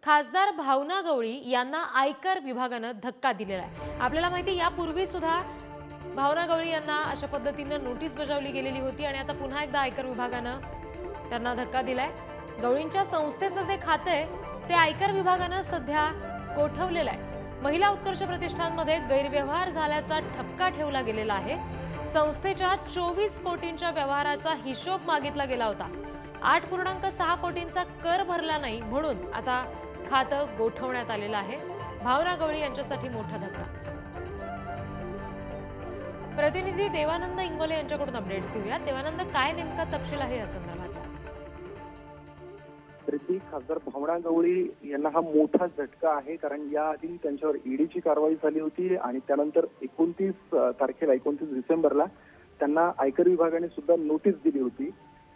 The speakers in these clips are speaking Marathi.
खासदार भावना गवळी यांना आयकर विभागाने धक्का दिलेला आहे। आपल्याला माहिती यापूर्वी सुद्धा भावना गवळी यांना अशा पद्धतीने नोटीस बजावली गेलेली होती आणि आता पुन्हा एकदा आयकर विभागाने त्यांना धक्का दिलाय। गवळींच्या संस्थेचं जे खाते आहे ते आयकर विभागाने सध्या गोठवलेलं आहे। महिला उत्कर्ष प्रतिष्ठानमध्ये गैरव्यवहार झाल्याचा ठपका ठेवला गेलेला आहे। संस्थेच्या 24 कोटींच्या व्यवहाराचा हिशोब मागितला गेला होता। 8.6 कोटींचा कर भरला नाही म्हणून आता खातं गोठवण्यात आलेलं आहे। भावना गवळी यांच्यासाठी मोठा धक्का। प्रतिनिधी देवानंद इंगोले यांच्याकडून अपडेट्स घेऊया। देवानंद, काय नेमका तपशील आहे या संदर्भात? खासदार भावना गवळी यांना हा मोठा झटका आहे, कारण याआधी त्यांच्यावर ईडीची कारवाई झाली होती आणि त्यानंतर 29 डिसेंबरला त्यांना आयकर विभागाने सुद्धा नोटीस दिली होती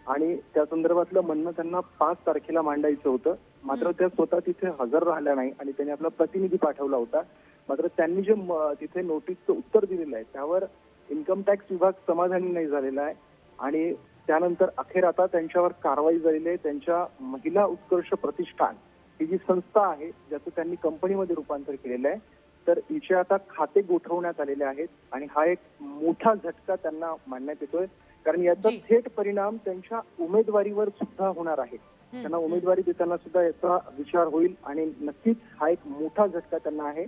आणि त्या संदर्भातलं म्हणणं त्यांना 5 तारखेला मांडायचं होतं। मात्र त्या स्वतः तिथे हजर राहिल्या नाही आणि त्यांनी आपला प्रतिनिधी पाठवला होता। मात्र त्यांनी जे तिथे नोटीसचं उत्तर दिलेलं आहे त्यावर इन्कम टॅक्स विभाग समाधानी नाही झालेला आहे आणि त्यानंतर अखेर आता त्यांच्यावर कारवाई झालेली आहे। त्यांच्या महिला उत्कर्ष प्रतिष्ठान ही जी संस्था आहे ज्याचं त्यांनी कंपनीमध्ये रूपांतर केलेलं आहे, तर हिचे आता खाते गोठवण्यात आलेले आहेत आणि हा एक मोठा झटका त्यांना मानण्यात येतोय, कारण याचा थेट परिणाम त्यांच्या उमेदवारीवर सुद्धा होणार आहे। त्यांना उमेदवारी देताना सुद्धा याचा विचार होईल आणि नक्कीच हा एक मोठा झटका त्यांना आहे।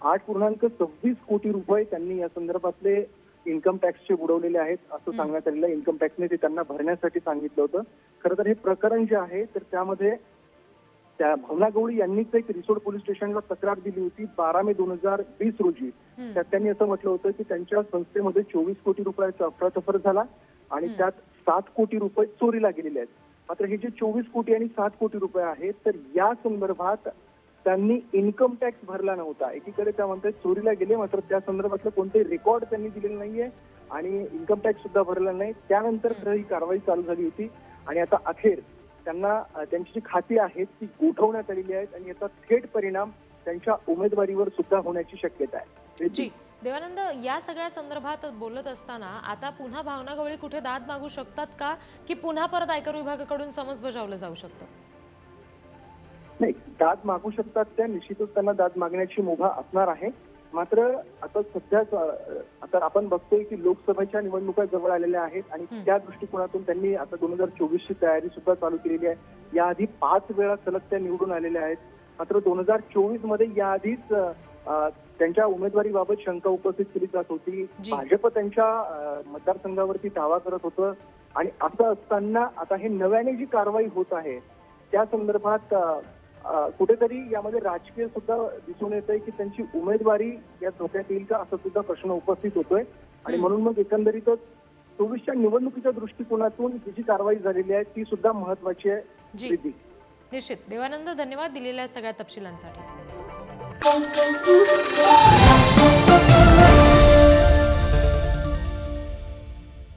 8.26 कोटी रुपये त्यांनी या संदर्भातले इन्कम टॅक्सचे बुडवलेले आहेत असं सांगण्यात आलेलं आहे। इन्कम टॅक्सने ते त्यांना भरण्यासाठी सांगितलं होतं। खरं तर हे प्रकरण जे आहे तर त्यामध्ये त्या भावना गवळी यांनीच एक रिसोड पोलीस स्टेशनला तक्रार दिली होती 12 मे 2020 रोजी। त्यात त्यांनी असं म्हटलं होतं की त्यांच्या संस्थेमध्ये 24 कोटी रुपयाचा अफरातफर झाला आणि त्यात 7 कोटी रुपये चोरीला गेलेले आहेत। मात्र हे जे 24 कोटी आणि 7 कोटी रुपये आहेत तर या संदर्भात त्यांनी इन्कम टॅक्स भरला नव्हता। एकीकडे त्या म्हणतात चोरीला गेले, मात्र त्या संदर्भातलं कोणतेही रेकॉर्ड त्यांनी दिलेलं नाहीये आणि इन्कम टॅक्स सुद्धा भरला नाही। त्यानंतर ही कारवाई चालू झाली होती आणि आता अखेर त्यांना त्यांची जी खाती आहेत ती गोठवण्यात आलेली आहेत आणि याचा थेट परिणाम त्यांच्या उमेदवारीवर सुद्धा होण्याची शक्यता आहे। जी देवानंद, या सगळ्या संदर्भात बोलत असताना आता पुन्हा भावना गवळी कुठे दाद मागू शकतात का, की पुन्हा परत आयकर विभागाकडून समन्स बजावलं जाऊ शकतं? नाही, दाद मागू शकतात त्या, निश्चितच त्यांना दाद मागण्याची मुभा असणार आहे। मात्र आता सध्या आता आपण बघतोय की लोकसभेच्या निवडणुका जवळ आलेल्या आहेत आणि त्या दृष्टिकोनातून त्यांनी आता 2024 ची तयारी सुद्धा चालू केलेली आहे। याआधी 5 वेळा सलग त्या निवडून आलेल्या आहेत। मात्र 2024 मध्ये याआधीच त्यांच्या उमेदवारीबाबत शंका उपस्थित केली जात होती। भाजप त्यांच्या मतदारसंघावरती दावा करत होतं आणि असं असताना आता हे नव्याने जी कारवाई होत आहे त्या संदर्भात कुठेतरी यामध्ये राजकीय सुद्धा दिसून येत आहे की त्यांची उमेदवारी या धोक्यात येईल का असा सुद्धा प्रश्न उपस्थित होतोय आणि म्हणून मग एकंदरीतच 24च्या निवडणुकीच्या दृष्टिकोनातून ही जी कारवाई झालेली आहे ती सुद्धा महत्वाची आहे। निश्चित देवानंद, धन्यवाद दिलेल्या सगळ्या तपशिलांसाठी।